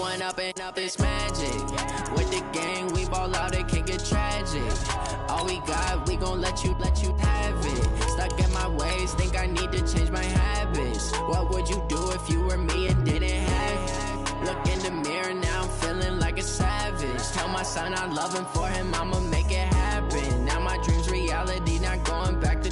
one up and up, it's magic. With the gang, we ball out, it can get tragic. All we got, we gon' let you have it. Stuck in my ways, think I need to change my habits. What would you do if you were me and didn't have it? Look in the mirror, now I'm feeling like a savage. Tell my son I love him, for him I'ma make it happen. Now my dream's reality, not going back to.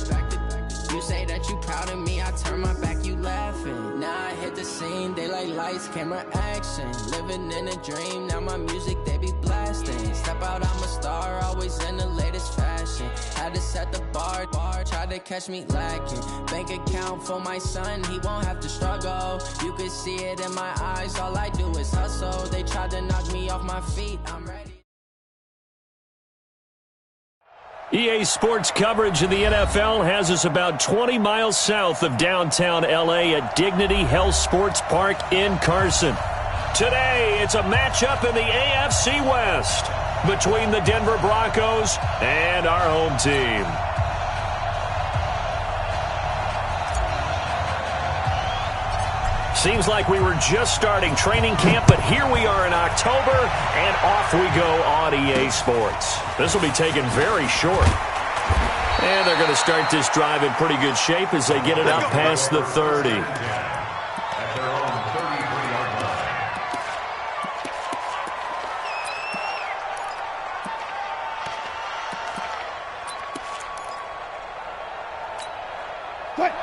You say that you proud of me, I turn my back, you laughing. Now I hit the scene, they like lights, camera, action. Living in a dream, now my music, they be blasting. Step out, I'm a star, always in the latest fashion. Had to set the bar, try to catch me lacking. Bank account for my son, he won't have to struggle. You could see it in my eyes, all I do is hustle. They tried to knock me off my feet, I'm ready. EA Sports coverage of the NFL has us about 20 miles south of downtown L.A. at Dignity Health Sports Park in Carson. Today, it's a matchup in the AFC West between the Denver Broncos and our home team. Seems like we were just starting training camp, but here we are in October, and off we go on EA Sports. This will be taken very short. And they're going to start this drive in pretty good shape as they get it out past the 30.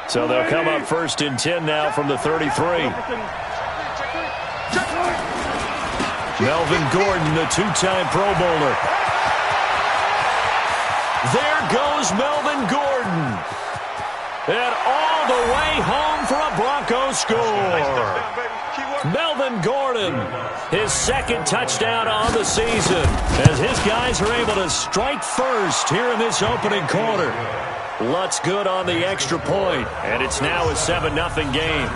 So they'll come up first and 10 now from the 33. Melvin Gordon, the two-time Pro Bowler. There goes Melvin Gordon. And all the way home for a Broncos score. Melvin Gordon, his second touchdown on the season, as his guys are able to strike first here in this opening quarter. Lutz good on the extra point, and it's now a 7-0 game.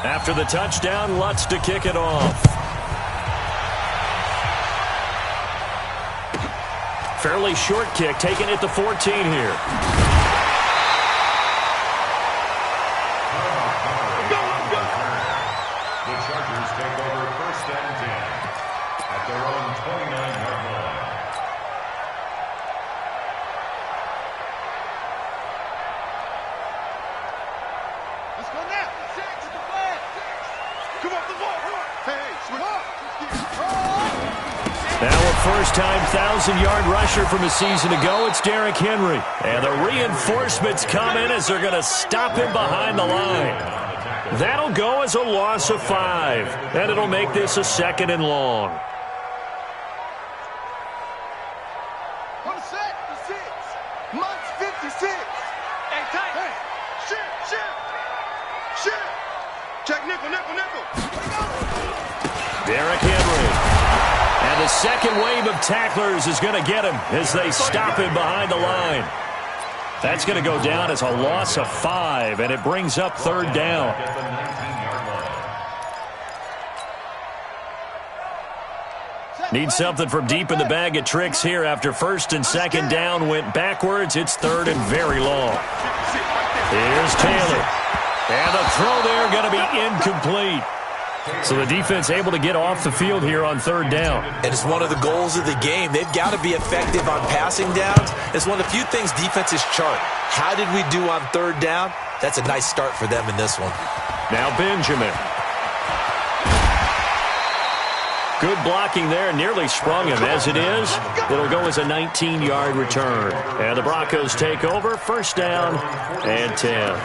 After the touchdown, Lutz to kick it off. Fairly short kick, taken at the 14 here. First-time 1,000-yard rusher from a season ago, it's Derrick Henry. And the reinforcements come in as they're going to stop him behind the line. That'll go as a loss of 5, and it'll make this a 2nd and long. Months 56. Hey, tight. Hey. Shit. Check nickel. Derrick Henry. And the second wave of tacklers is going to get him as they stop him behind the line. That's going to go down as a loss of 5, and it brings up 3rd down. Need something from deep in the bag of tricks here after 1st and 2nd down went backwards. It's 3rd and very long. Here's Taylor. And the throw there going to be incomplete. So the defense able to get off the field here on 3rd down. And it's one of the goals of the game. They've got to be effective on passing downs. It's one of the few things defenses chart. How did we do on 3rd down? That's a nice start for them in this one. Now Benjamin. Good blocking there, nearly sprung him. As it is, it'll go as a 19-yard return. And the Broncos take over, 1st down and 10.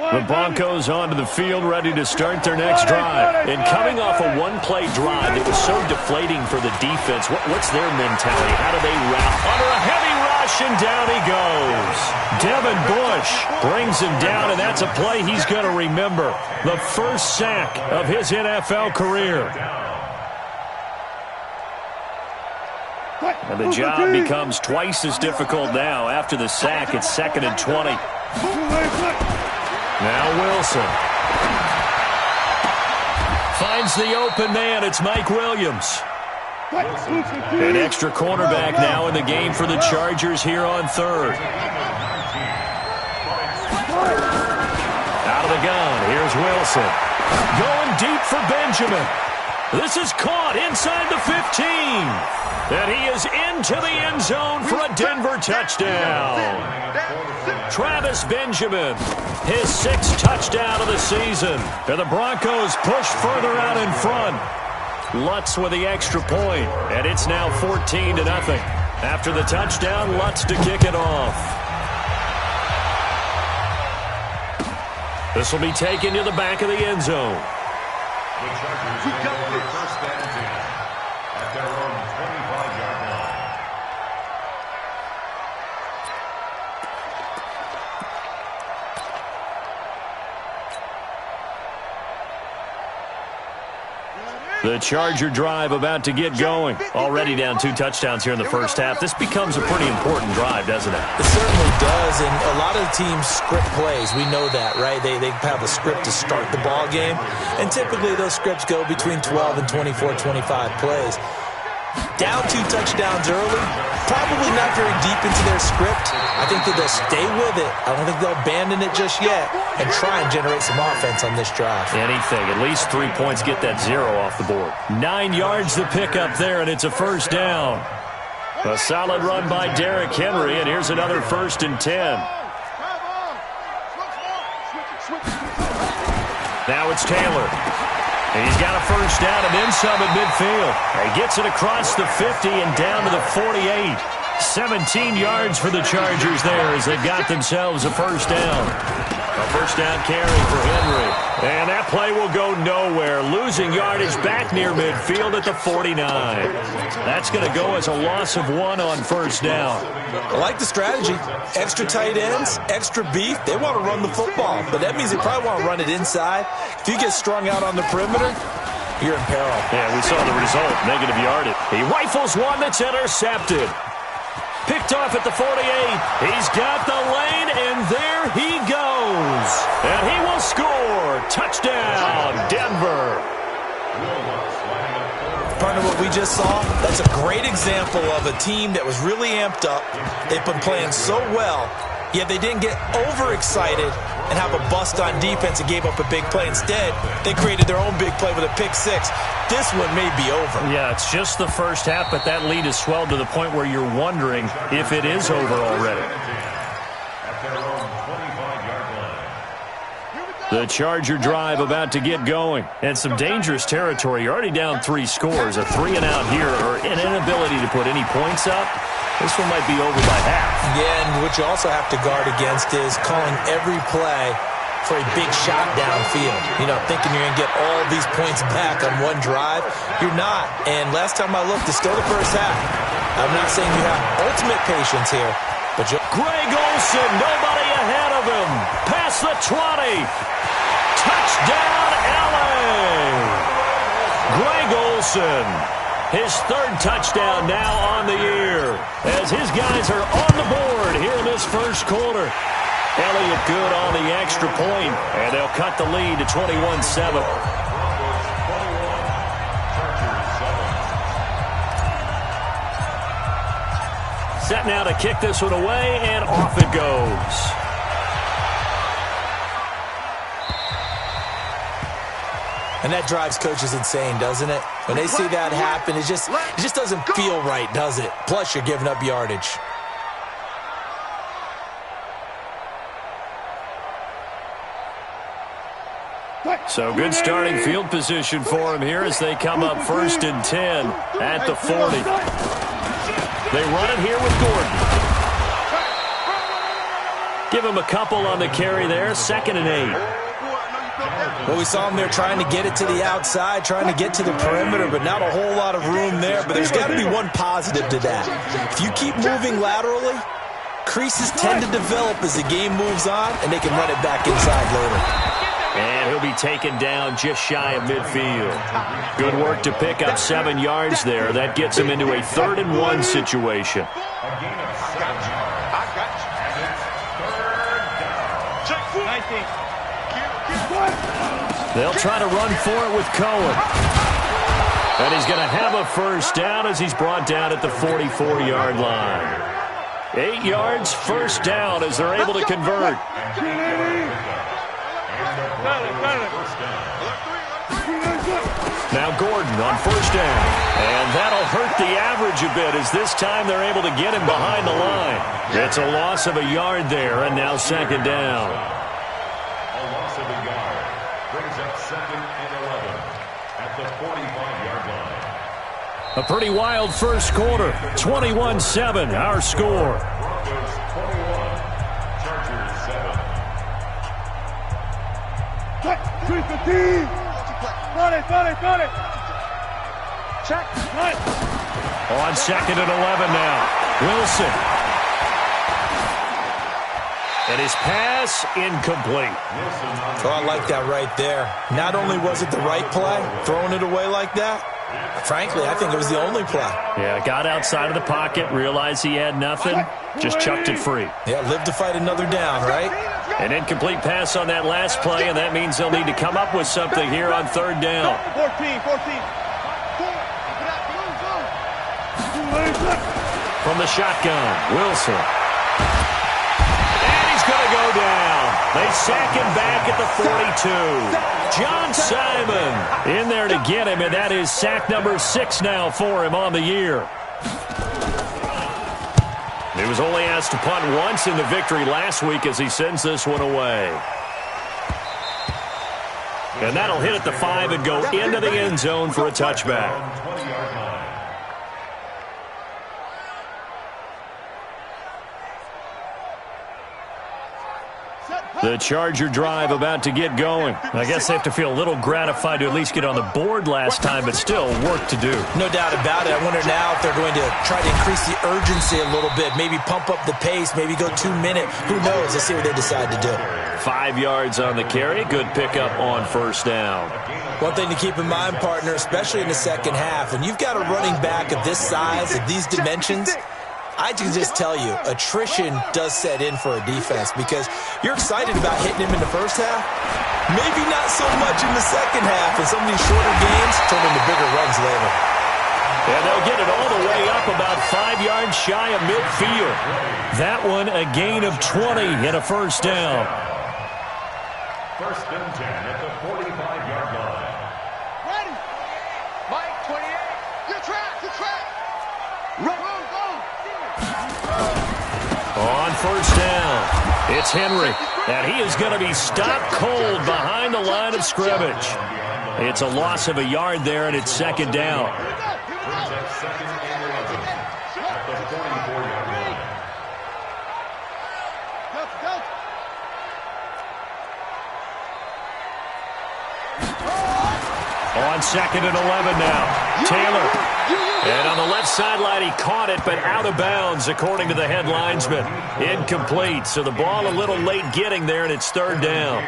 The Broncos onto the field, ready to start their next drive. And coming off a one-play drive that was so deflating for the defense, what's their mentality? How do they route? Under a heavy rush, and down he goes. Devin Bush brings him down, and that's a play he's going to remember. The first sack of his NFL career. And the job becomes twice as difficult now. After the sack, it's 2nd and 20. Now Wilson. Finds the open man. It's Mike Williams. An extra cornerback now in the game for the Chargers here on third. Out of the gun. Here's Wilson. Going deep for Benjamin. This is caught inside the 15. And he is into the end zone for a Denver touchdown. Travis Benjamin, his 6th touchdown of the season. And the Broncos push further out in front. Lutz with the extra point, and it's now 14-0. After the touchdown, Lutz to kick it off. This will be taken to the back of the end zone. The Chargers will get their first down and 10 at their own 25-yard line. The Charger drive about to get going. Already down 2 touchdowns here in the first half. This becomes a pretty important drive, doesn't it? It certainly does, and a lot of the teams script plays. We know that, right? They have a script to start the ball game, and typically those scripts go between 12 and 24, 25 plays. Down 2 touchdowns early, probably not very deep into their script. I think that they'll stay with it. I don't think they'll abandon it just yet and try and generate some offense on this drive. Anything. At least 3 points, get that 0 off the board. 9 yards to pick up there, and it's a first down. A solid run by Derrick Henry, and here's another 1st and 10. Now it's Taylor. He's got a first down and then some at midfield. He gets it across the 50 and down to the 48. 17 yards for the Chargers there as they've got themselves a first down. A first down carry for Henry. And that play will go nowhere. Losing yardage back near midfield at the 49. That's going to go as a loss of 1 on first down. I like the strategy. Extra tight ends, extra beef. They want to run the football, but that means they probably want to run it inside. If you get strung out on the perimeter, you're in peril. Yeah, we saw the result. Negative yardage. He rifles one that's intercepted. Picked off at the 48. He's got the lane, and there he goes. And he will score. Touchdown, Denver. Partner, what we just saw, that's a great example of a team that was really amped up. They've been playing so well, yet they didn't get overexcited and have a bust on defense and gave up a big play. Instead, they created their own big play with a pick-6. This one may be over. Yeah, it's just the first half, but that lead has swelled to the point where you're wondering if it is over already. The Charger drive about to get going. And some dangerous territory. You're already down 3 scores. A 3-and-out here, or an inability to put any points up. This one might be over by half. Yeah, and what you also have to guard against is calling every play for a big shot downfield. You know, thinking you're going to get all these points back on one drive. You're not. And last time I looked, it's still the first half. I'm not saying you have ultimate patience here, but Greg Olsen, nobody ahead of him. Past the 20. Touchdown, LA. Greg Olsen, his 3rd touchdown now on the year, as his guys are on the board here in this first quarter. Elliott good on the extra point, and they'll cut the lead to 21-7. Set now to kick this one away, and off it goes. And that drives coaches insane, doesn't it? When they see that happen, it just doesn't feel right, does it? Plus, you're giving up yardage. So good starting field position for him here as they come up 1st and 10 at the 40. They run it here with Gordon. Give him a couple on the carry there. 2nd and 8. Well, we saw him there trying to get it to the outside, trying to get to the perimeter, but not a whole lot of room there. But there's got to be one positive to that. If you keep moving laterally, creases tend to develop as the game moves on, and they can run it back inside later. And he'll be taken down just shy of midfield. Good work to pick up 7 yards there. That gets him into a 3rd and 1 situation. They'll try to run for it with Cohen. And he's going to have a first down as he's brought down at the 44-yard line. 8 yards, first down as they're able to convert. Now Gordon on first down. And that'll hurt the average a bit as this time they're able to get him behind the line. It's a loss of a yard there, and now second down. A loss of a yard brings up 2nd and 11 at the 45-yard line. A pretty wild first quarter. 21-7, our score. Broncos 21, Chargers 7. Got it. Check. Right. On 2nd and 11 now. Wilson. And his pass incomplete. Oh, I like that right there. Not only was it the right play, throwing it away like that, frankly, I think it was the only play. Yeah, got outside of the pocket, realized he had nothing, just chucked it free. Yeah, live to fight another down, right? An incomplete pass on that last play, and that means they'll need to come up with something here on third down. 14. From the shotgun, Wilson. And he's going to go down. They sack him back at the 42. John Simon in there to get him, and that is sack number 6 now for him on the year. He was only asked to punt once in the victory last week as he sends this one away. And that'll hit at the 5 and go into the end zone for a touchback. The Charger drive about to get going. I guess they have to feel a little gratified to at least get on the board last time, but still work to do. No doubt about it. I wonder now if they're going to try to increase the urgency a little bit, maybe pump up the pace, maybe go 2 minute. Who knows? Let's see what they decide to do. 5 yards on the carry. Good pickup on first down. One thing to keep in mind, partner, especially in the second half, when you've got a running back of this size, of these dimensions, I can just tell you, attrition does set in for a defense because you're excited about hitting him in the first half. Maybe not so much in the second half, and some of these shorter games turn into bigger runs later. And they'll get it all the way up about 5 yards shy of midfield. That one a gain of 20 and a first down. First and 10 at the 45-yard line. Ready. Mike, 28. Your track. Run. On first down, it's Henry, and he is going to be stopped cold behind the line of scrimmage. It's a loss of a yard there, and it's second down. Brings up 2nd and 11 at the 44-yard line. On 2nd and 11 now, Taylor. And on the left sideline, he caught it, but out of bounds, according to the head linesman. Incomplete, so the ball a little late getting there, and it's third down.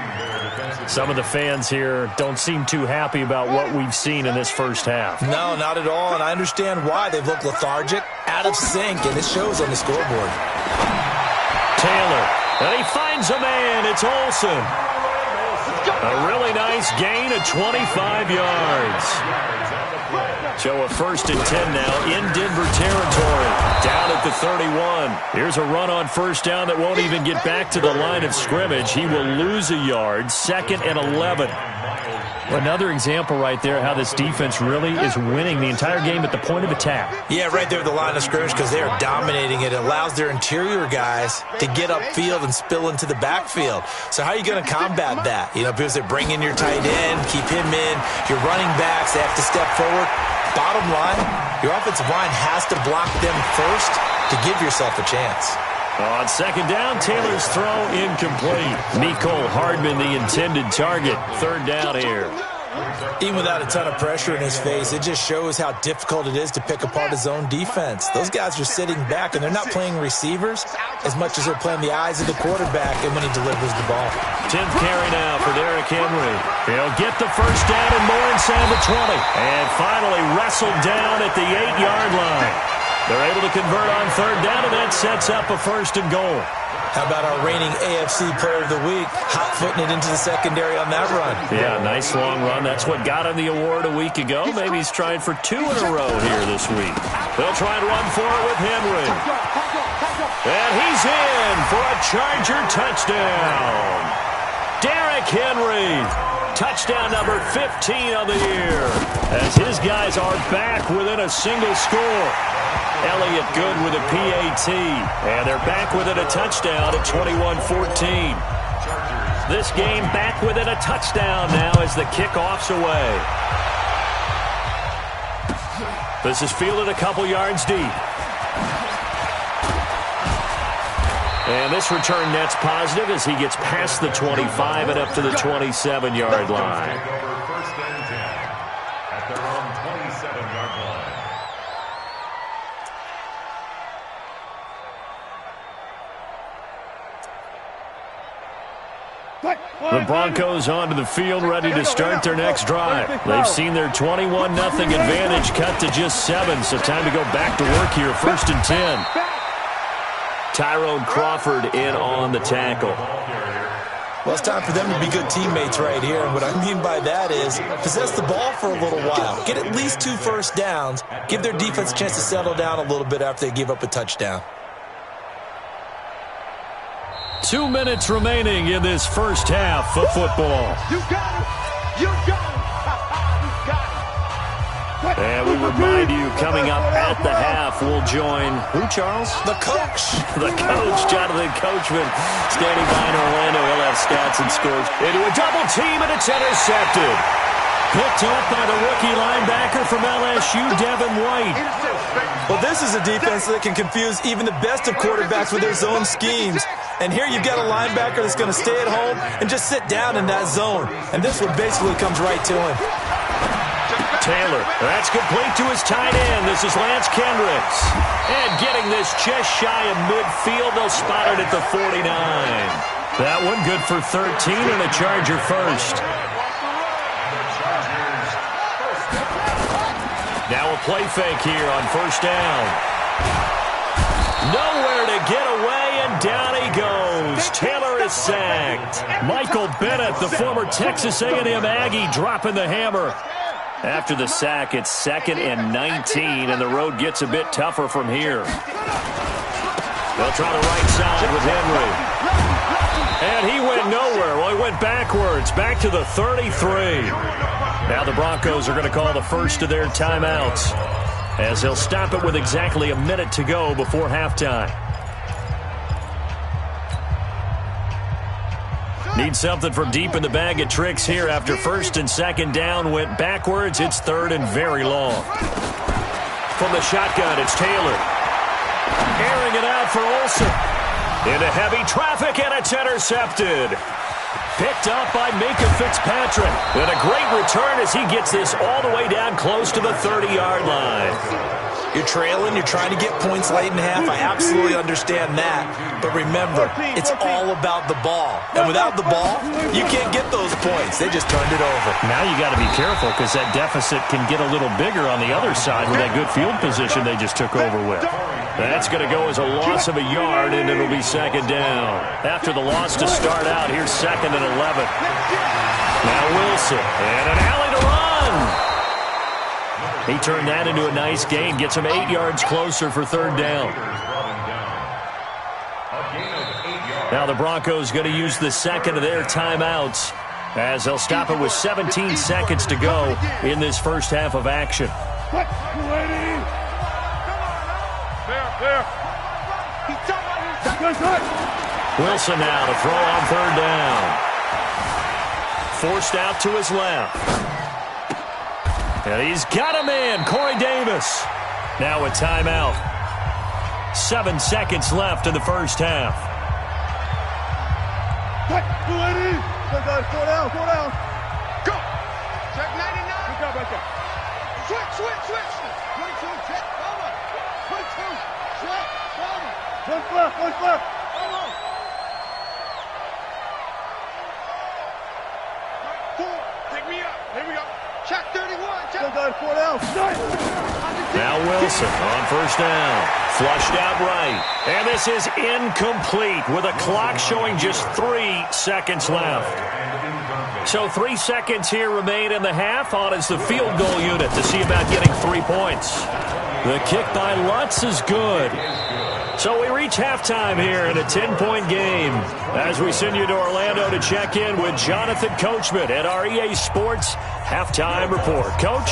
Some of the fans here don't seem too happy about what we've seen in this first half. No, not at all, and I understand why. They've looked lethargic, out of sync, and it shows on the scoreboard. Taylor, and he finds a man. It's Olsen. A really nice gain of 25 yards. So a first and 10 now in Denver territory. Down at the 31. Here's a run on first down that won't even get back to the line of scrimmage. He will lose a yard. 2nd and 11. Another example right there how this defense really is winning the entire game at the point of attack. Yeah, right there at the line of scrimmage because they are dominating it. It allows their interior guys to get upfield and spill into the backfield. So how are you going to combat that? You know, because they bring in your tight end, keep him in. Your running backs, they have to step forward. Bottom line, your offensive line has to block them first to give yourself a chance. On second down, Taylor's throw incomplete. Mecole Hardman, the intended target. Third down here. Even without a ton of pressure in his face, it just shows how difficult it is to pick apart his own defense. Those guys are sitting back, and they're not playing receivers as much as they're playing the eyes of the quarterback and when he delivers the ball. 10th carry now for Derrick Henry. He'll get the first down and more inside the 20. And finally wrestled down at the 8-yard line. They're able to convert on third down, and that sets up a first and goal. How about our reigning AFC Player of the Week, hot-footing it into the secondary on that run? Yeah, nice long run. That's what got him the award a week ago. Maybe he's trying for 2 in a row here this week. They'll try and run for it with Henry. And he's in for a Charger touchdown. Derrick Henry, touchdown number 15 of the year, as his guys are back within a single score. Elliott good with a PAT, and they're back within a touchdown at 21-14. This game back within a touchdown now as the kickoff's away. This is fielded a couple yards deep. And this return net's positive as he gets past the 25 and up to the 27-yard line. First and 10 at their own 27-yard line. The Broncos onto the field, ready to start their next drive. They've seen their 21-0 advantage cut to just 7, so time to go back to work here. First and 10. Tyrone Crawford in on the tackle. Well, it's time for them to be good teammates right here. And what I mean by that is possess the ball for a little while. Get at least 2 first downs. Give their defense a chance to settle down a little bit after they give up a touchdown. 2 minutes remaining in this first half of football. You got it. You got it. You got it. And we remind you, coming up at the half, we'll join who, Charles? The coach. The coach, Jonathan Coachman, standing by in Orlando. He'll have stats and scores. Into a double team, and it's intercepted. Picked up by the rookie linebacker from LSU, Devin White. Well, this is a defense that can confuse even the best of quarterbacks with their zone schemes. And here you've got a linebacker that's going to stay at home and just sit down in that zone. And this one basically comes right to him. Taylor, that's complete to his tight end. This is Lance Kendricks. And getting this just shy of midfield, they'll spot it at the 49. That one good for 13 and a Charger first. Now a play fake here on first down. Nowhere to get away, and down he goes. Taylor is sacked. Michael Bennett, the former Texas A&M Aggie, dropping the hammer. After the sack, it's 2nd and 19, and the road gets a bit tougher from here. They'll try the right side with Henry. And he went nowhere. Well, he went backwards, back to the 33. Now the Broncos are going to call the first of their timeouts, as they'll stop it with exactly a minute to go before halftime. Need something from deep in the bag of tricks here after 1st and 2nd down went backwards. It's 3rd and very long. From the shotgun, it's Taylor. Airing it out for Olsen. Into heavy traffic, and it's intercepted. Picked up by Minka Fitzpatrick. And a great return as he gets this all the way down close to the 30-yard line. You're trailing, you're trying to get points late in half. I absolutely understand that. But remember, it's all about the ball. And without the ball, you can't get those points. They just turned it over. Now you got to be careful because that deficit can get a little bigger on the other side with that good field position they just took over with. That's going to go as a loss of a yard, and it'll be 2nd down. After the loss to start out, here's 2nd and 11. Now Wilson, and an alley to run. He turned that into a nice gain, gets him 8 yards closer for 3rd down. Now the Broncos going to use the 2nd of their timeouts, as they'll stop it with 17 seconds to go in this first half of action. Wilson now to throw on 3rd down. Forced out to his left. And he's got a man, Corey Davis. Now a timeout. 7 seconds left in the first half. Go down. Go. Check 99. Good job right there. Switch. 22, check. Over. 22, check. Over. Push left. Over. 4. Take me up. Here we go. Check 31. Check. Now Wilson on first down. Flushed out right. And this is incomplete with a clock showing just 3 seconds left. So 3 seconds here remain in the half. On is the field goal unit to see about getting 3 points. The kick by Lutz is good. So we reach halftime here in a 10-point game as we send you to Orlando to check in with Jonathan Coachman at our EA Sports Halftime Report. Coach?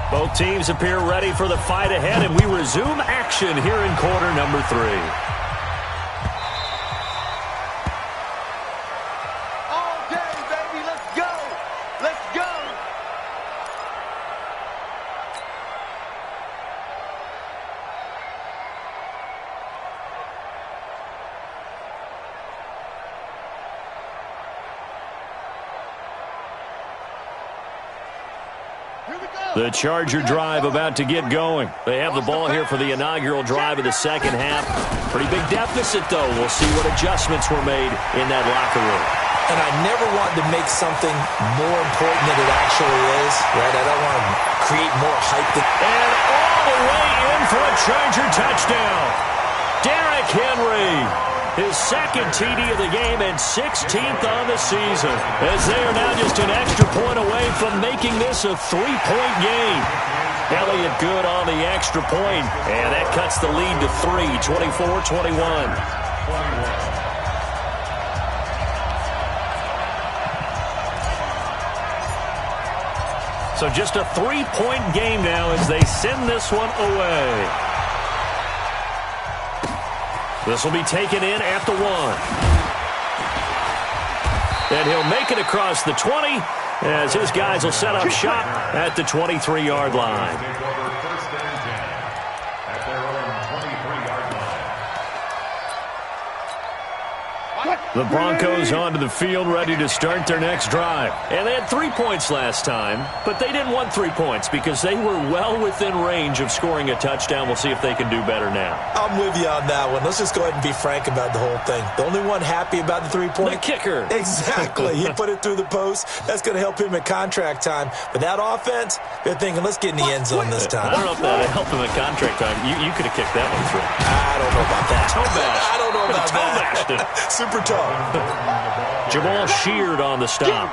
Both teams appear ready for the fight ahead, and we resume action here in quarter number 3. The Charger drive about to get going. They have the ball here for the inaugural drive of the second half. Pretty big deficit, though. We'll see what adjustments were made in that locker room. And I never want to make something more important than it actually is, right? I don't want to create more hype. And all the way in for a Charger touchdown. Derrick Henry. His second TD of the game and 16th on the season, as they are now just an extra point away from making this a 3-point game. Elliott good on the extra point, and that cuts the lead to 3, 24-21. So just a 3-point game now as they send this one away. This will be taken in at the 1. And he'll make it across the 20 as his guys will set up shop at the 23-yard line. The Broncos onto the field ready to start their next drive. And they had 3 points last time, but they didn't want 3 points because they were well within range of scoring a touchdown. We'll see if they can do better now. I'm with you on that one. Let's just go ahead and be frank about the whole thing. The only one happy about the 3-point? The kicker. Exactly. He put it through the post. That's going to help him at contract time. But that offense, they're thinking, let's get in the end zone this time. I don't know if that helped him at contract time. You could have kicked that one through. I don't know about that. Toe bash. I don't know about that. Super tough. Jamal Sheard on the stop.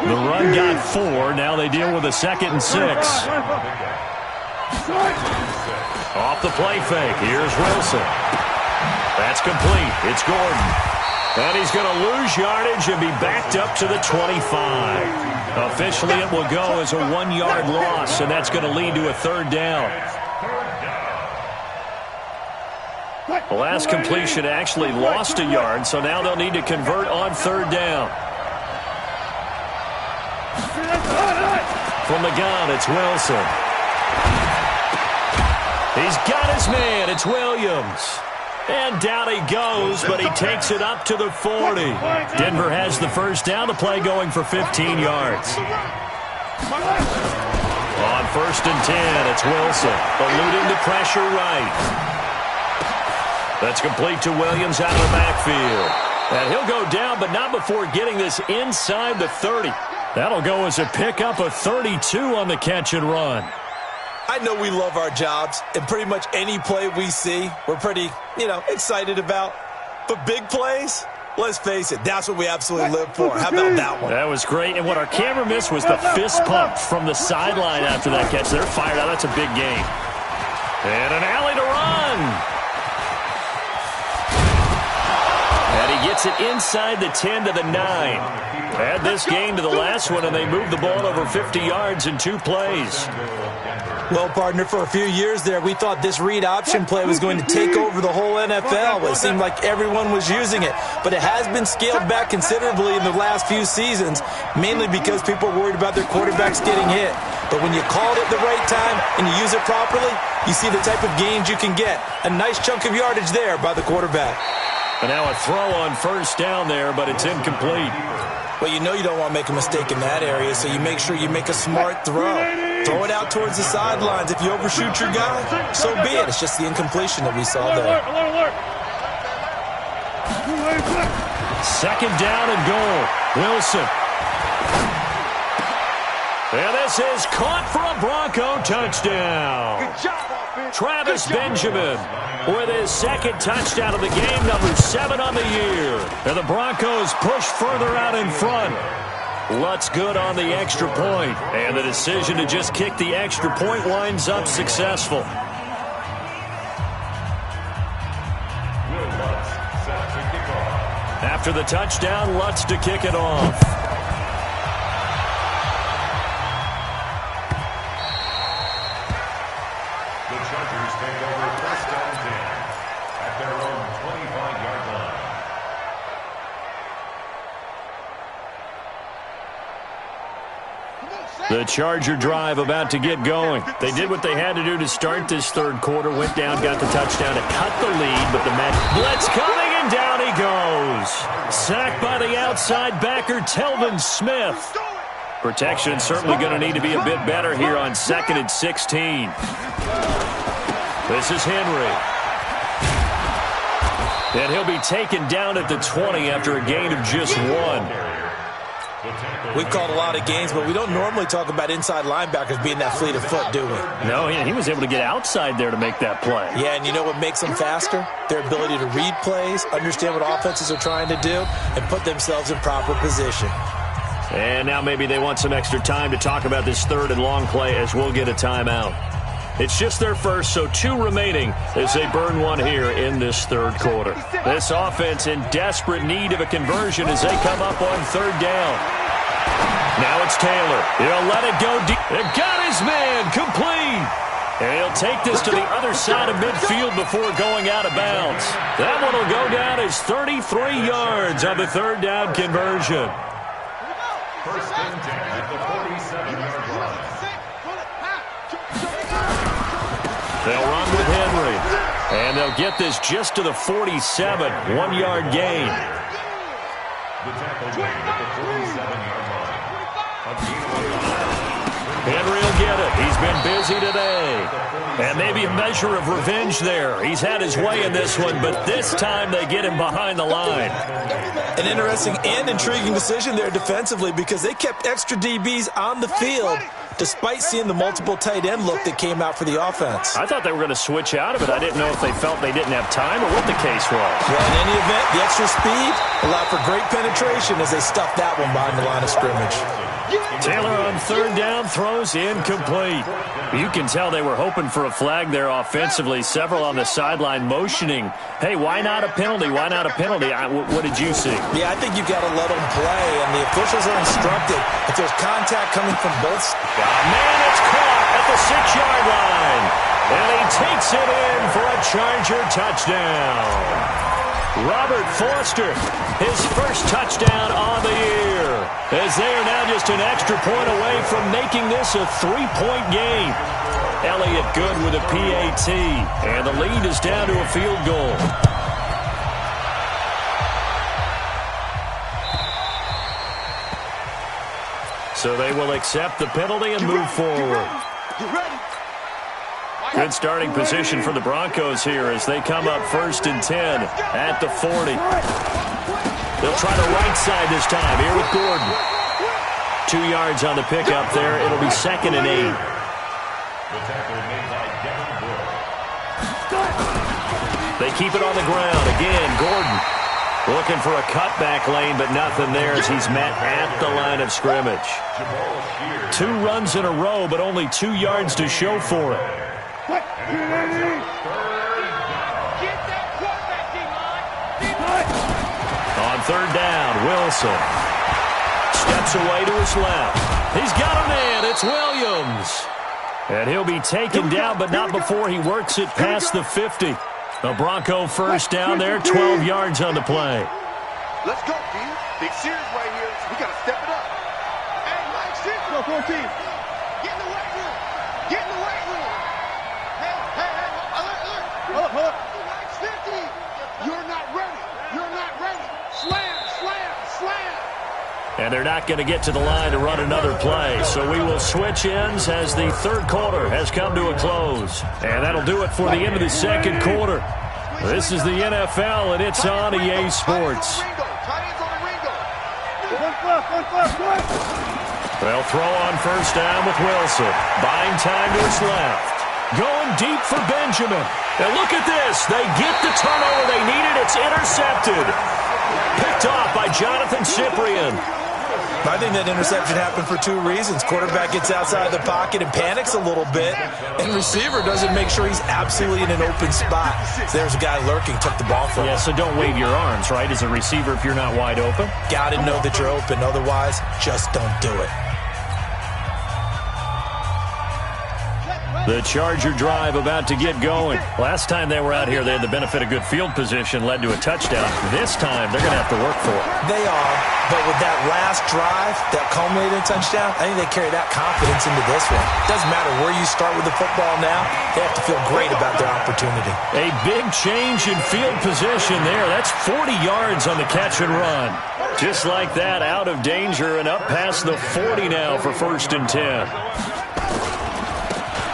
The run got 4. Now they deal with a 2nd and 6. Off the play fake. Here's Wilson. That's complete. It's Gordon. And he's going to lose yardage and be backed up to the 25. Officially, it will go as a 1-yard loss, and that's going to lead to a 3rd down. The last completion actually lost a yard, so now they'll need to convert on 3rd down. From the gun, it's Wilson. He's got his man. It's Williams. And down he goes, but he takes it up to the 40. Denver has the first down. The play going for 15 yards. On 1st and 10, it's Wilson. Eluding the pressure right. That's complete to Williams out of the backfield. And he'll go down, but not before getting this inside the 30. That'll go as a pickup of 32 on the catch and run. I know we love our jobs, and pretty much any play we see, we're pretty, excited about. But big plays, let's face it, that's what we absolutely live for. How about that one? That was great. And what our camera missed was the fist pump from the sideline after that catch. They're fired out. That's a big game. And an alley to run. And he gets it inside the 10 to the 9. Add this game to the last one, and they moved the ball over 50 yards in 2 plays. Well, partner, for a few years there, we thought this read option play was going to take over the whole NFL. It seemed like everyone was using it. But it has been scaled back considerably in the last few seasons, mainly because people are worried about their quarterbacks getting hit. But when you call it at the right time and you use it properly, you see the type of gains you can get. A nice chunk of yardage there by the quarterback. And now a throw on first down there, but it's incomplete. Well, you don't want to make a mistake in that area, so you make sure you make a smart throw. Throw it out towards the sidelines. If you overshoot your guy, so be it. It's just the incompletion that we saw there. Second down and goal. Wilson. And this is caught for a Bronco touchdown. Good job, offense. Travis Benjamin with his second touchdown of the game, number 7 on the year. And the Broncos push further out in front. Lutz good on the extra point, and the decision to just kick the extra point winds up successful. After the touchdown, Lutz to kick it off. The Chargers take over first down 10 at their own 25-yard line. The Charger drive about to get going. They did what they had to do to start this third quarter. Went down, got the touchdown to cut the lead, but the blitz coming, and down he goes. Sacked by the outside backer, Telvin Smith. Protection certainly going to need to be a bit better here on 2nd and 16. This is Henry. And he'll be taken down at the 20 after a gain of just 1. We've called a lot of games, but we don't normally talk about inside linebackers being that fleet of foot, do we? No, he was able to get outside there to make that play. Yeah, and you know what makes them faster? Their ability to read plays, understand what offenses are trying to do, and put themselves in proper position. And now maybe they want some extra time to talk about this third and long play as we'll get a timeout. It's just their first, so 2 remaining as they burn one here in this third quarter. This offense in desperate need of a conversion as they come up on 3rd down. Now it's Taylor. He'll let it go deep. It got his man complete. And he'll take this to the other side of midfield before going out of bounds. That one will go down as 33 yards on the 3rd down conversion. First and 10 at the 47-yard line. They'll run with Henry. And they'll get this just to the 47. 1-yard gain. The tackle made at the 47-yard line. Henry will get it. He's been busy today. And maybe a measure of revenge there. He's had his way in this one, but this time they get him behind the line. An interesting and intriguing decision there defensively because they kept extra DBs on the field despite seeing the multiple tight end look that came out for the offense. I thought they were going to switch out of it. I didn't know if they felt they didn't have time or what the case was. Well, in any event, the extra speed allowed for great penetration as they stuffed that one behind the line of scrimmage. Taylor on 3rd down throws incomplete. You can tell they were hoping for a flag there offensively. Several on the sideline motioning, hey, why not a penalty? Why not a penalty? What did you see? Yeah, I think you've got to let them play, and the officials are instructed if there's contact coming from both sides. Man, it's caught at the 6-yard line. And he takes it in for a Charger touchdown. Robert Foster, his first touchdown on the year, as they are now just an extra point away from making this a 3-point game. Elliott good with a PAT, and the lead is down to a field goal. So they will accept the penalty and move forward. Good starting position for the Broncos here as they come up 1st and 10 at the 40. They'll try the right side this time here with Gordon. 2 yards on the pickup there. It'll be 2nd and 8. They keep it on the ground. Again, Gordon looking for a cutback lane, but nothing there as he's met at the line of scrimmage. 2 runs in a row, but only 2 yards to show for it. On 3rd down, Wilson steps away to his left. He's got a man. It's Williams. And he'll be taken down, but not before he works it past the 50. A Bronco first down there, 12 yards on the play. Let's go, team. Big series right here. We got to step it up. Hey, Mike, sit. Go, 14. Get in the weight room. Get in the weight room. Hey, alert. Hold up. Mike's 50. You're not ready. You're not ready. Slam. And they're not going to get to the line to run another play. So we will switch ends as the third quarter has come to a close. And that'll do it for the end of the second quarter. This is the NFL, and it's on EA Sports. They'll throw on first down with Wilson. Buying time to his left. Going deep for Benjamin. And look at this. They get the turnover they needed. It's intercepted. Picked off by Jonathan Cyprien. I think that interception happened for two reasons. Quarterback gets outside the pocket and panics a little bit, and receiver doesn't make sure he's absolutely in an open spot. So there's a guy lurking, took the ball from him. Yeah, so don't wave your arms, right, as a receiver if you're not wide open. Got to know that you're open. Otherwise, just don't do it. The Charger drive about to get going. Last time they were out here, they had the benefit of good field position, led to a touchdown. This time, they're going to have to work for it. They are, but with that last drive, that culminated touchdown, I think they carry that confidence into this one. Doesn't matter where you start with the football now, they have to feel great about their opportunity. A big change in field position there. That's 40 yards on the catch and run. Just like that, out of danger and up past the 40 now for 1st and 10.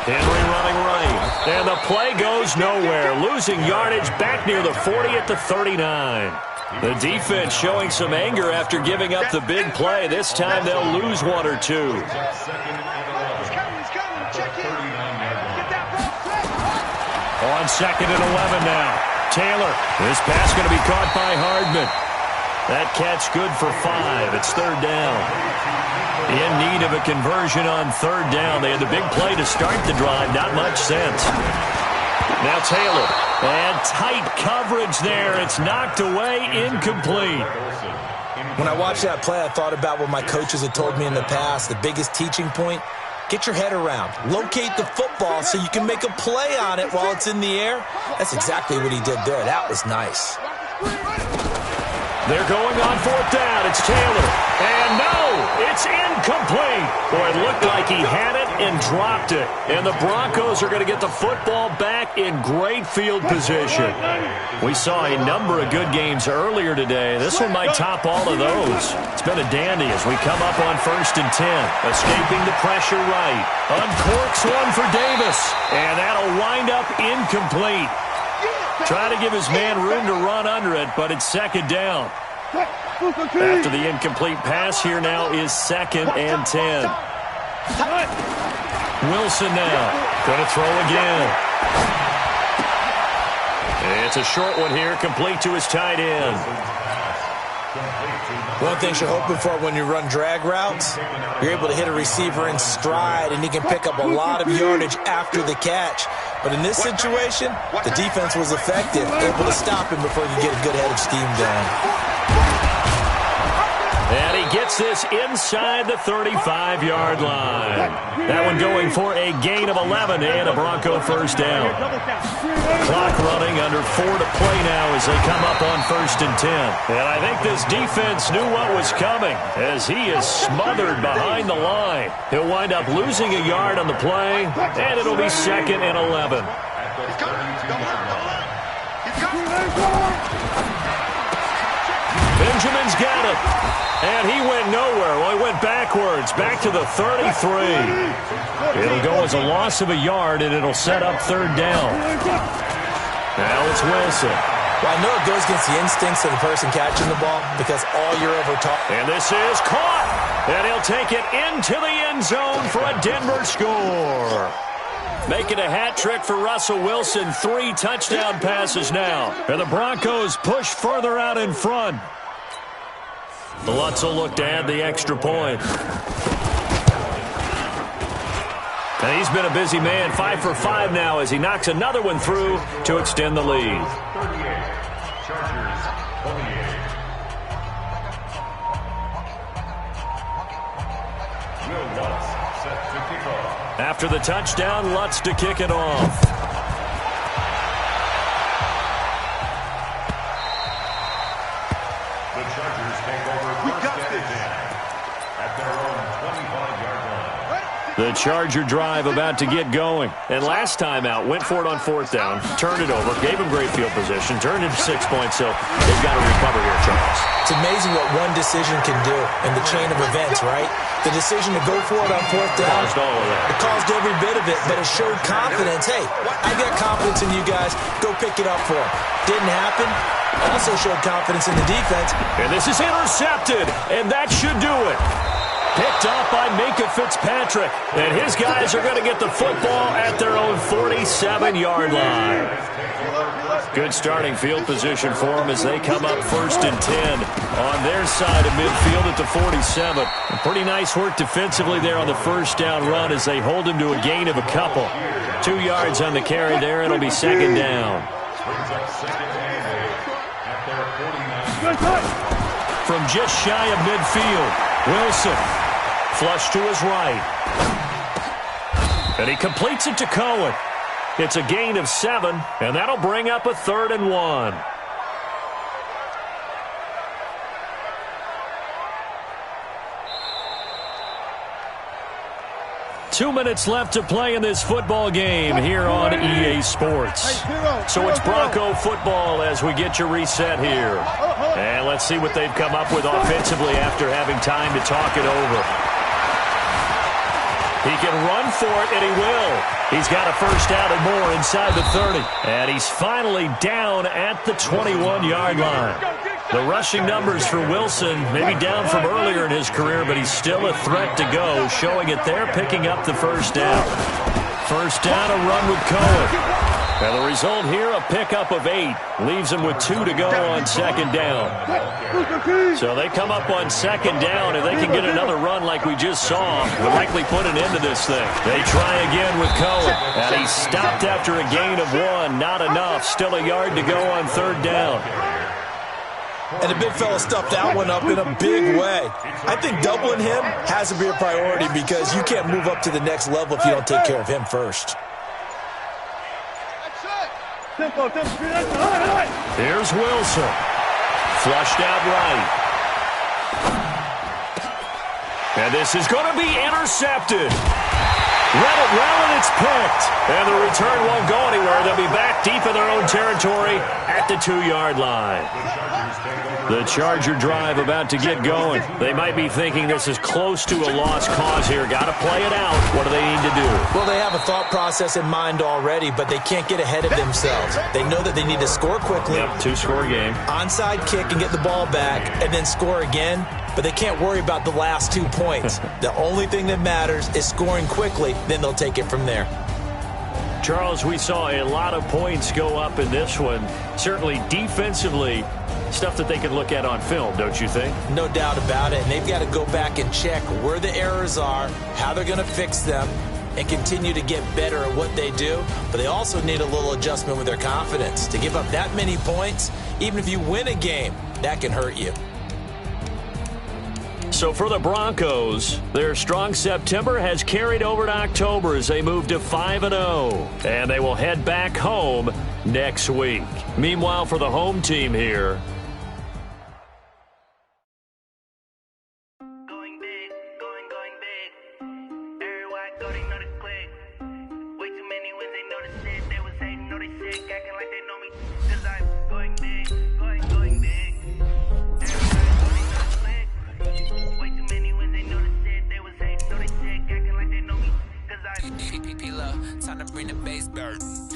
Henry running right, and the play goes nowhere. Losing yardage back near the 40 at the 39. The defense showing some anger after giving up the big play. This time they'll lose one or two. On 2nd and 11 now. Taylor, this pass going to be caught by Hardman. That catch good for 5. It's 3rd down. In need of a conversion on 3rd down. They had the big play to start the drive. Not much sense. Now Taylor. And tight coverage there. It's knocked away, incomplete. When I watched that play, I thought about what my coaches had told me in the past. The biggest teaching point, get your head around. Locate the football so you can make a play on it while it's in the air. That's exactly what he did there. That was nice. They're going on 4th down. It's Taylor. And no, it's incomplete. Boy, it looked like he had it and dropped it. And the Broncos are going to get the football back in great field position. We saw a number of good games earlier today. This one might top all of those. It's been a dandy as we come up on 1st and 10. Escaping the pressure right. Uncorks one for Davis. And that'll wind up incomplete. Try to give his man room to run under it, but it's 2nd down. After the incomplete pass, here now is 2nd and 10. Wilson now. Going to throw again. It's a short one here, complete to his tight end. One thing you're hoping for when you run drag routes, you're able to hit a receiver in stride, and he can pick up a lot of yardage after the catch. But in this situation, the defense was effective, able to stop him before you get a good head of steam going. And he gets this inside the 35-yard line. That one going for a gain of 11 and a Bronco 1st down. Clock running, under 4 to play now as they come up on 1st and 10. And I think this defense knew what was coming as he is smothered behind the line. He'll wind up losing a yard on the play, and it'll be 2nd and 11. Benjamin's got it. And he went nowhere. Well, he went backwards, back to the 33. It'll go as a loss of a yard, and it'll set up 3rd down. Now it's Wilson. Well, I know it goes against the instincts of the person catching the ball because all you're ever taught. And this is caught. And he'll take it into the end zone for a Denver score. Making a hat trick for Russell Wilson. 3 touchdown passes now. And the Broncos push further out in front. Lutz will look to add the extra point. And he's been a busy man, 5 for 5 now as he knocks another one through to extend the lead. 38, Chargers, 28. Will Lutz set to kick off. After the touchdown, Lutz to kick it off. The Chargers take over first and 10 at their own 25-yard line. The Charger drive about to get going. And last time out, went for it on 4th down, turned it over, gave him great field position, turned into 6 points, so they've got to recover here, Charles. It's amazing what one decision can do in the chain of events, right? The decision to go for it on 4th down. Caused all of that. It caused every bit of it, but it showed confidence. Hey, I got confidence in you guys. Go pick it up for him. Didn't happen. Also showed confidence in the defense. And this is intercepted, and that should do it. Picked off by Minka Fitzpatrick. And his guys are going to get the football at their own 47-yard line. Good starting field position for them as they come up 1st and 10 on their side of midfield at the 47. Pretty nice work defensively there on the 1st down run as they hold him to a gain of a couple. 2 yards on the carry there. It'll be 2nd down. From just shy of midfield, Wilson. Flush to his right. And he completes it to Cohen. It's a gain of 7, and that'll bring up a 3rd and 1. Two minutes left to play in this football game here on EA Sports. So it's Bronco football as we get your reset here. And let's see what they've come up with offensively after having time to talk it over. He can run for it, and he will. He's got a 1st down and more inside the 30. And he's finally down at the 21-yard line. The rushing numbers for Wilson maybe down from earlier in his career, but he's still a threat to go, showing it there, picking up the 1st down. 1st down, a run with Cohen. And the result here, a pickup of 8. Leaves him with 2 to go on 2nd down. So they come up on 2nd down. If they can get another run like we just saw, would likely put an end to this thing. They try again with Cohen. And he's stopped after a gain of 1. Not enough. Still a yard to go on 3rd down. And the big fella stuffed that one up in a big way. I think doubling him has to be a priority because you can't move up to the next level if you don't take care of him first. Here's Wilson. Flushed out right. And this is going to be intercepted. Read it well, and it's picked. And the return won't go anywhere. They'll be back deep in their own territory at the 2-yard line. The Charger drive about to get going. They might be thinking this is close to a lost cause here. Got to play it out. What do they need to do? Well, they have a thought process in mind already, but they can't get ahead of themselves. They know that they need to score quickly. Yep, 2-score game. Onside kick and get the ball back, and then score again. But they can't worry about the last 2 points. The only thing that matters is scoring quickly. Then they'll take it from there. Charles, we saw a lot of points go up in this one. Certainly defensively, stuff that they can look at on film, don't you think? No doubt about it. And they've got to go back and check where the errors are, how they're going to fix them, and continue to get better at what they do. But they also need a little adjustment with their confidence. To give up that many points, even if you win a game, that can hurt you. So for the Broncos, their strong September has carried over to October as they move to 5-0. And they will head back home next week. Meanwhile, for the home team here,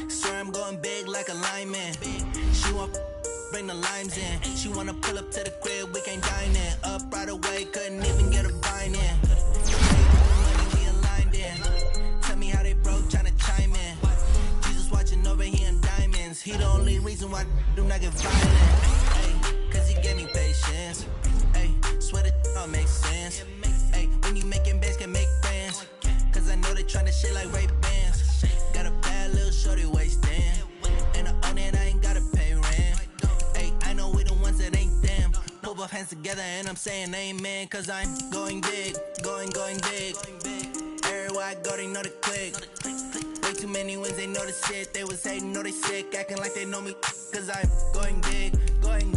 Swear I'm going big like a lineman. She want bring the limes in. She wanna pull up to the crib, we can't dine in. Up right away, couldn't even get a vine in. Money we aligned in. Tell me how they broke, tryna chime in. Jesus watching over here in diamonds. He the only reason why I do not get violent. Ay, cause he gave me patience. Ay, swear that all makes sense. Ay, when you making bands can make friends. Cause I know they tryna shit like Ray Bans. Got a bad little shorty wasting. And I own it, I ain't gotta pay rent. Hey, I know we the ones that ain't them. Pull both hands together and I'm saying amen. Cause I'm going big, going big. Everywhere I go, they know the click. Way too many wins, they know the shit. They was hating, know they sick, acting like they know me. Cause I'm going big, going